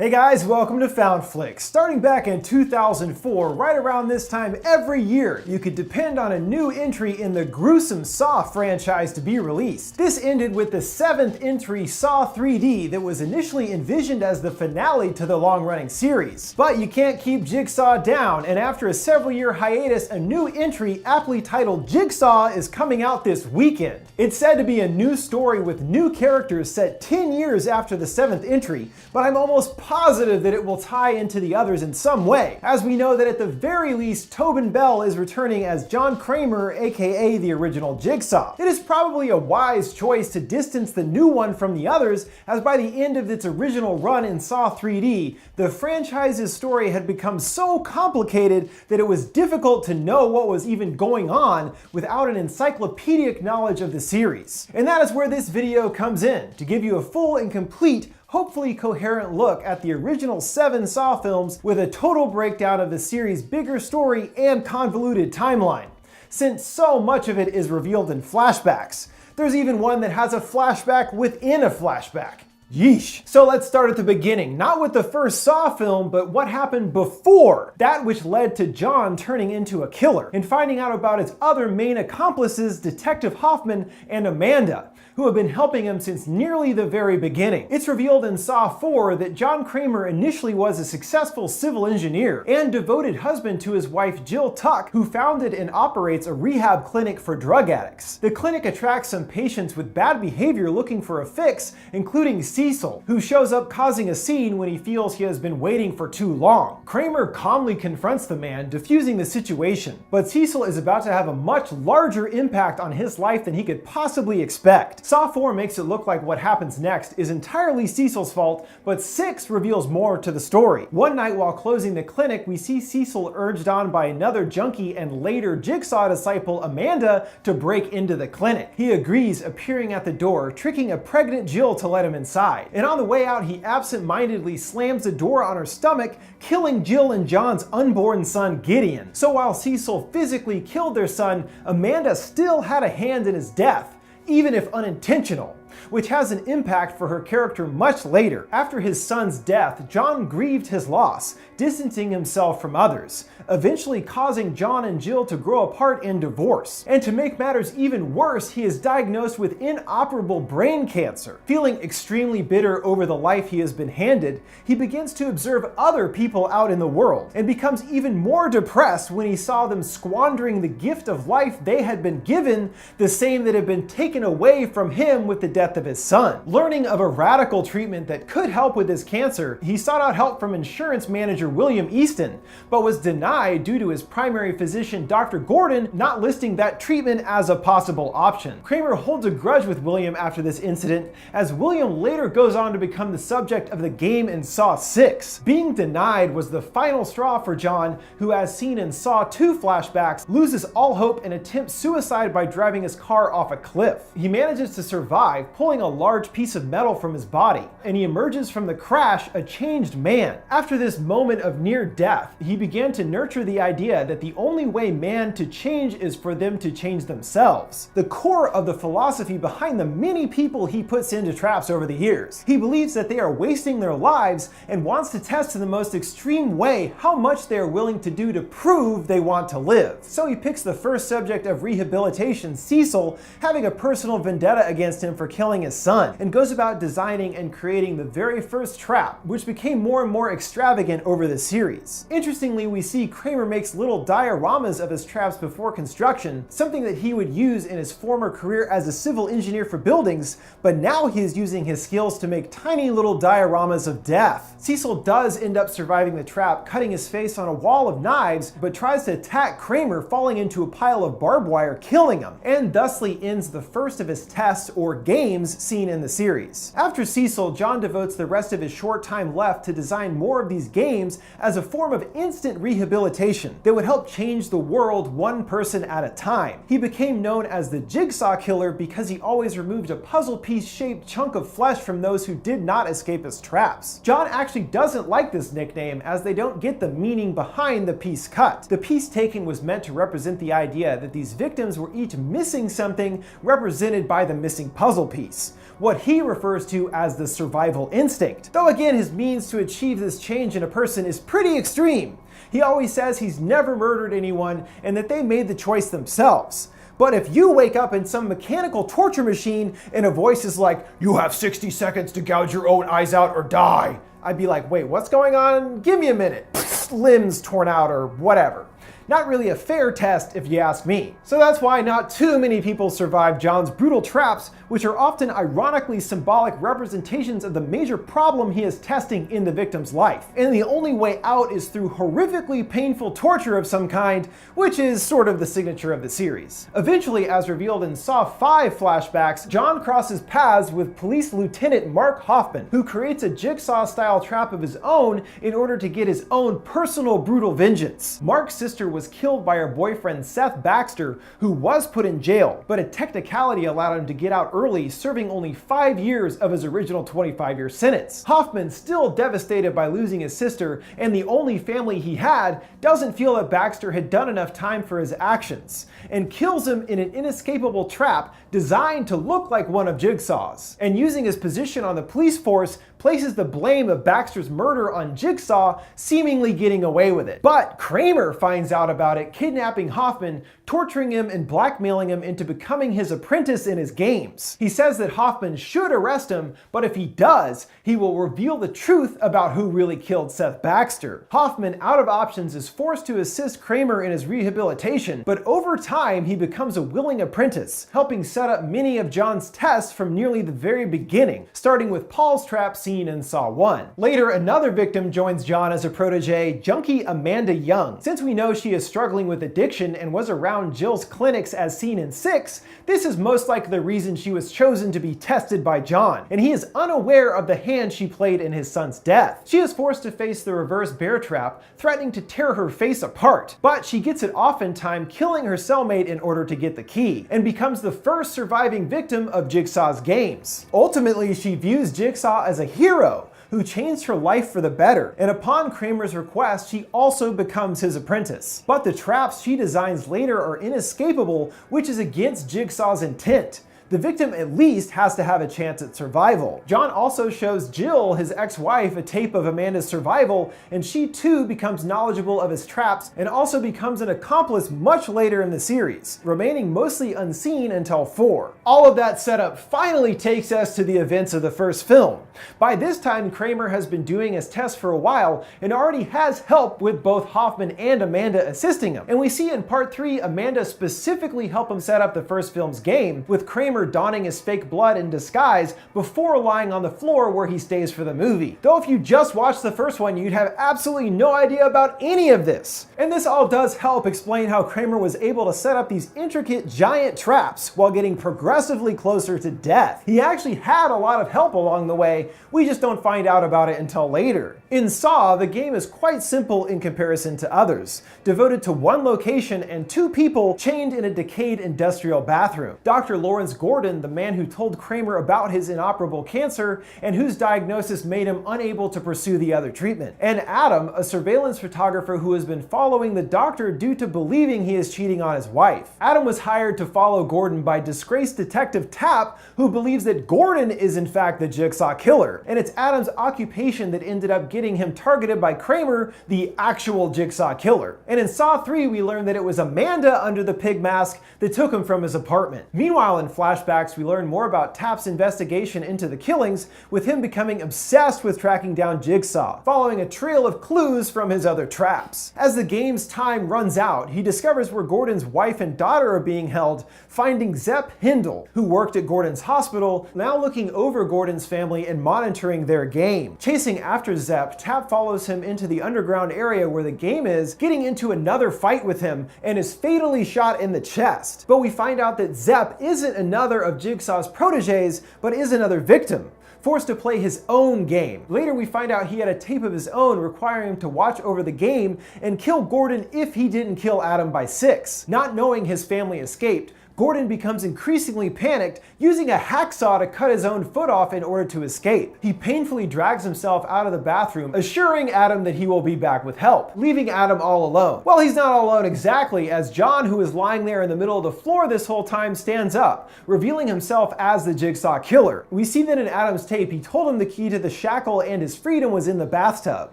Hey guys, welcome to Found Flicks. Starting back in 2004, right around this time every year, you could depend on a new entry in the gruesome Saw franchise to be released. This ended with the 7th entry, Saw 3D, that was initially envisioned as the finale to the long-running series. But you can't keep Jigsaw down, and after a several-year hiatus, a new entry aptly titled Jigsaw is coming out this weekend. It's said to be a new story with new characters set 10 years after the 7th entry, but I'm almost positive that it will tie into the others in some way, as we know that at the very least Tobin Bell is returning as John Kramer, aka the original Jigsaw. It is probably a wise choice to distance the new one from the others, as by the end of its original run in Saw 3D, the franchise's story had become so complicated that it was difficult to know what was even going on without an encyclopedic knowledge of the series. And that is where this video comes in, to give you a full and complete, hopefully coherent look at the original 7 Saw films with a total breakdown of the series' bigger story and convoluted timeline, since so much of it is revealed in flashbacks. There's even one that has a flashback within a flashback. Yeesh. So let's start at the beginning, not with the first Saw film, but what happened before, that which led to John turning into a killer, and finding out about his other main accomplices, Detective Hoffman and Amanda, who have been helping him since nearly the very beginning. It's revealed in Saw 4 that John Kramer initially was a successful civil engineer and devoted husband to his wife Jill Tuck, who founded and operates a rehab clinic for drug addicts. The clinic attracts some patients with bad behavior looking for a fix, including Cecil, who shows up causing a scene when he feels he has been waiting for too long. Kramer calmly confronts the man, diffusing the situation, but Cecil is about to have a much larger impact on his life than he could possibly expect. Saw 4 makes it look like what happens next is entirely Cecil's fault, but 6 reveals more to the story. One night while closing the clinic, we see Cecil urged on by another junkie and later Jigsaw disciple Amanda to break into the clinic. He agrees, appearing at the door, tricking a pregnant Jill to let him inside. And on the way out, he absent-mindedly slams the door on her stomach, killing Jill and John's unborn son Gideon. So while Cecil physically killed their son, Amanda still had a hand in his death, even if unintentional, which has an impact for her character much later. After his son's death, John grieved his loss, distancing himself from others, eventually causing John and Jill to grow apart and divorce. And to make matters even worse, he is diagnosed with inoperable brain cancer. Feeling extremely bitter over the life he has been handed, he begins to observe other people out in the world, and becomes even more depressed when he saw them squandering the gift of life they had been given, the same that had been taken away from him with the death of his son. Learning of a radical treatment that could help with his cancer, he sought out help from insurance manager William Easton, but was denied due to his primary physician Dr. Gordon not listing that treatment as a possible option. Kramer holds a grudge with William after this incident, as William later goes on to become the subject of the game in Saw 6. Being denied was the final straw for John, who, as seen in Saw 2 flashbacks, loses all hope and attempts suicide by driving his car off a cliff. He manages to survive, pulling a large piece of metal from his body, and he emerges from the crash a changed man. After this moment of near death, he began to nurture the idea that the only way man to change is for them to change themselves, the core of the philosophy behind the many people he puts into traps over the years. He believes that they are wasting their lives and wants to test in the most extreme way how much they are willing to do to prove they want to live. So he picks the first subject of rehabilitation, Cecil, having a personal vendetta against him for killing his son, and goes about designing and creating the very first trap, which became more and more extravagant over the series. Interestingly, we see Kramer makes little dioramas of his traps before construction, something that he would use in his former career as a civil engineer for buildings, but now he is using his skills to make tiny little dioramas of death. Cecil does end up surviving the trap, cutting his face on a wall of knives, but tries to attack Kramer, falling into a pile of barbed wire, killing him, and thusly ends the first of his tests or games seen in the series. After Cecil, John devotes the rest of his short time left to design more of these games as a form of instant rehabilitation that would help change the world one person at a time. He became known as the Jigsaw Killer because he always removed a puzzle piece shaped chunk of flesh from those who did not escape his traps. John actually doesn't like this nickname, as they don't get the meaning behind the piece cut. The piece taken was meant to represent the idea that these victims were each missing something represented by the missing puzzle piece. piece, what he refers to as the survival instinct. Though again, his means to achieve this change in a person is pretty extreme. He always says he's never murdered anyone and that they made the choice themselves. But if you wake up in some mechanical torture machine and a voice is like, "You have 60 seconds to gouge your own eyes out or die," I'd be like, "Wait, what's going on? Give me a minute." Limbs torn out or whatever. Not really a fair test if you ask me. So that's why not too many people survive John's brutal traps, which are often ironically symbolic representations of the major problem he is testing in the victim's life. And the only way out is through horrifically painful torture of some kind, which is sort of the signature of the series. Eventually, as revealed in Saw 5 flashbacks, John crosses paths with Police Lieutenant Mark Hoffman, who creates a Jigsaw-style trap of his own in order to get his own personal brutal vengeance. Mark's sister was killed by her boyfriend Seth Baxter, who was put in jail, but a technicality allowed him to get out early, serving only 5 years of his original 25-year sentence. Hoffman, still devastated by losing his sister and the only family he had, doesn't feel that Baxter had done enough time for his actions, and kills him in an inescapable trap designed to look like one of Jigsaw's. And using his position on the police force, places the blame of Baxter's murder on Jigsaw, seemingly getting away with it. But Kramer finds out about it, kidnapping Hoffman, torturing him and blackmailing him into becoming his apprentice in his games. He says that Hoffman should arrest him, but if he does, he will reveal the truth about who really killed Seth Baxter. Hoffman, out of options, is forced to assist Kramer in his rehabilitation, but over time he becomes a willing apprentice, helping set up many of John's tests from nearly the very beginning, starting with Paul's trap scene in Saw 1. Later, another victim joins John as a protege, junkie Amanda Young. Since we know she is struggling with addiction and was around Jill's clinics as seen in 6, this is most likely the reason she was chosen to be tested by John, and he is unaware of the hand she played in his son's death. She is forced to face the reverse bear trap, threatening to tear her face apart, but she gets it off in time, killing her cellmate in order to get the key, and becomes the first surviving victim of Jigsaw's games. Ultimately, she views Jigsaw as a hero who changed her life for the better, and upon Kramer's request, she also becomes his apprentice. But the traps she designs later are inescapable, which is against Jigsaw's intent. The victim at least has to have a chance at survival. John also shows Jill, his ex-wife, a tape of Amanda's survival, and she too becomes knowledgeable of his traps and also becomes an accomplice much later in the series, remaining mostly unseen until 4. All of that setup finally takes us to the events of the first film. By this time, Kramer has been doing his tests for a while and already has help with both Hoffman and Amanda assisting him. And we see in part 3, Amanda specifically help him set up the first film's game, with Kramer donning his fake blood in disguise before lying on the floor where he stays for the movie. Though if you just watched the first one, you'd have absolutely no idea about any of this. And this all does help explain how Kramer was able to set up these intricate giant traps while getting progressively closer to death. He actually had a lot of help along the way, we just don't find out about it until later. In Saw, the game is quite simple in comparison to others, devoted to one location and 2 people chained in a decayed industrial bathroom. Dr. Lawrence Gordon, the man who told Kramer about his inoperable cancer and whose diagnosis made him unable to pursue the other treatment. And Adam, a surveillance photographer who has been following the doctor due to believing he is cheating on his wife. Adam was hired to follow Gordon by disgraced detective Tapp, who believes that Gordon is in fact the Jigsaw killer. And it's Adam's occupation that ended up getting him targeted by Kramer, the actual Jigsaw killer. And in Saw 3, we learned that it was Amanda under the pig mask that took him from his apartment. Meanwhile, in flashbacks, we learn more about Tapp's investigation into the killings, with him becoming obsessed with tracking down Jigsaw, following a trail of clues from his other traps. As the game's time runs out, he discovers where Gordon's wife and daughter are being held, finding Zepp Hindle, who worked at Gordon's hospital, now looking over Gordon's family and monitoring their game. Chasing after Zepp, Tapp follows him into the underground area where the game is, getting into another fight with him, and is fatally shot in the chest. But we find out that Zepp isn't another of Jigsaw's proteges, but is another victim, forced to play his own game. Later we find out he had a tape of his own requiring him to watch over the game and kill Gordon if he didn't kill Adam by 6. Not knowing his family escaped, Gordon becomes increasingly panicked, using a hacksaw to cut his own foot off in order to escape. He painfully drags himself out of the bathroom, assuring Adam that he will be back with help, leaving Adam all alone. Well, he's not all alone exactly, as John, who is lying there in the middle of the floor this whole time, stands up, revealing himself as the Jigsaw Killer. We see that in Adam's tape, he told him the key to the shackle and his freedom was in the bathtub,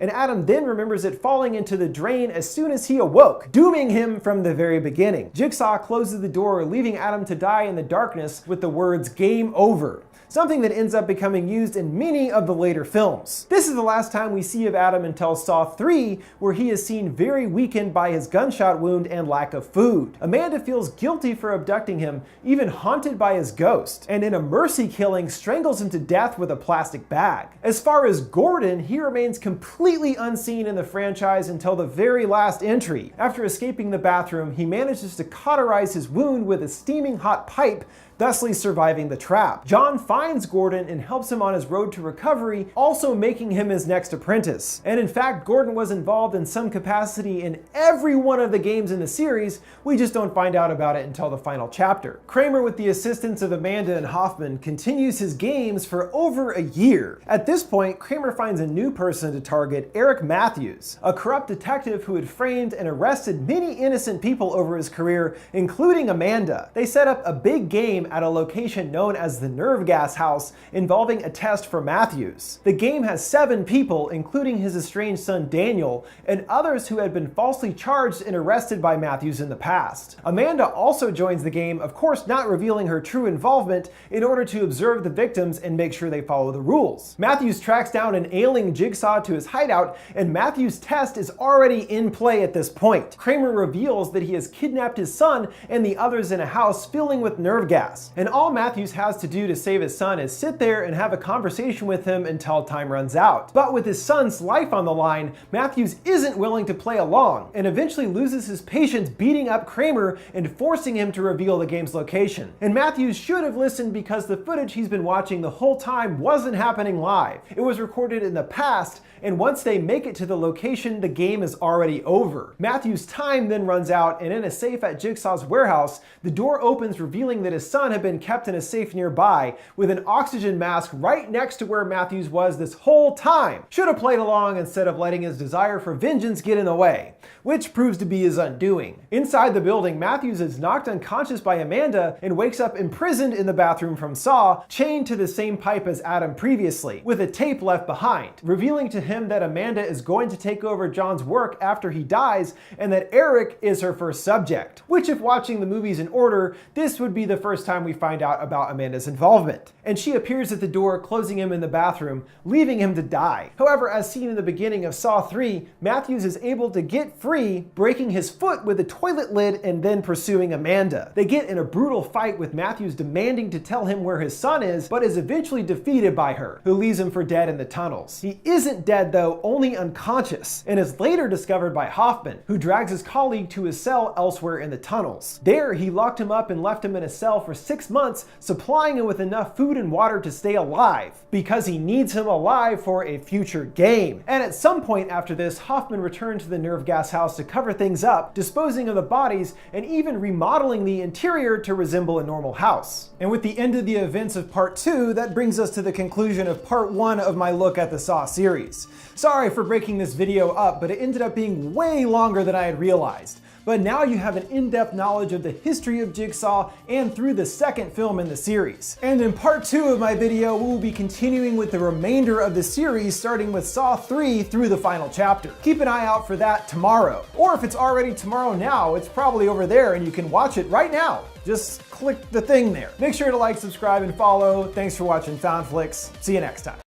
and Adam then remembers it falling into the drain as soon as he awoke, dooming him from the very beginning. Jigsaw closes the door, leaving Adam to die in the darkness with the words "Game Over," something that ends up becoming used in many of the later films. This is the last time we see of Adam until Saw 3, where he is seen very weakened by his gunshot wound and lack of food. Amanda feels guilty for abducting him, even haunted by his ghost, and in a mercy killing strangles him to death with a plastic bag. As far as Gordon, he remains completely unseen in the franchise until the very last entry. After escaping the bathroom, he manages to cauterize his wound with a steaming hot pipe, thusly surviving the trap. John finds Gordon and helps him on his road to recovery, also making him his next apprentice. And in fact, Gordon was involved in some capacity in every one of the games in the series, we just don't find out about it until the final chapter. Kramer, with the assistance of Amanda and Hoffman, continues his games for over a year. At this point, Kramer finds a new person to target, Eric Matthews, a corrupt detective who had framed and arrested many innocent people over his career, including Amanda. They set up a big game at a location known as the Nerve Gas House, involving a test for Matthews. The game has 7 people, including his estranged son Daniel, and others who had been falsely charged and arrested by Matthews in the past. Amanda also joins the game, of course not revealing her true involvement, in order to observe the victims and make sure they follow the rules. Matthews tracks down an ailing Jigsaw to his hideout, and Matthews' test is already in play at this point. Kramer reveals that he has kidnapped his son and the others in a house filling with nerve gas. And all Matthews has to do to save his son is sit there and have a conversation with him until time runs out. But with his son's life on the line, Matthews isn't willing to play along, and eventually loses his patience, beating up Kramer and forcing him to reveal the game's location. And Matthews should have listened, because the footage he's been watching the whole time wasn't happening live. It was recorded in the past, and once they make it to the location, the game is already over. Matthews' time then runs out, and in a safe at Jigsaw's warehouse, the door opens, revealing that his son had been kept in a safe nearby, with an oxygen mask right next to where Matthews was this whole time. Should have played along instead of letting his desire for vengeance get in the way, which proves to be his undoing. Inside the building, Matthews is knocked unconscious by Amanda and wakes up imprisoned in the bathroom from Saw, chained to the same pipe as Adam previously, with a tape left behind, revealing to him that Amanda is going to take over John's work after he dies, and that Eric is her first subject. Which, if watching the movies in order, this would be the first time we find out about Amanda's involvement. And she appears at the door, closing him in the bathroom, leaving him to die. However, as seen in the beginning of Saw 3, Matthews is able to get free, breaking his foot with a toilet lid and then pursuing Amanda. They get in a brutal fight, with Matthews demanding to tell him where his son is, but is eventually defeated by her, who leaves him for dead in the tunnels. He isn't dead though, only unconscious, and is later discovered by Hoffman, who drags his colleague to his cell elsewhere in the tunnels. There, he locked him up and left him in a cell for 6 months, supplying him with enough food and water to stay alive, because he needs him alive for a future game. And at some point after this, Hoffman returned to the Nerve Gas House to cover things up, disposing of the bodies and even remodeling the interior to resemble a normal house. And with the end of the events of part 2, that brings us to the conclusion of part 1 of my look at the Saw series. Sorry for breaking this video up, but it ended up being way longer than I had realized. But now you have an in-depth knowledge of the history of Jigsaw and through the second film in the series. And in part 2 of my video, we will be continuing with the remainder of the series, starting with Saw 3 through the final chapter. Keep an eye out for that tomorrow. Or if it's already tomorrow now, it's probably over there and you can watch it right now. Just click the thing there. Make sure to like, subscribe, and follow. Thanks for watching Found Flicks. See you next time.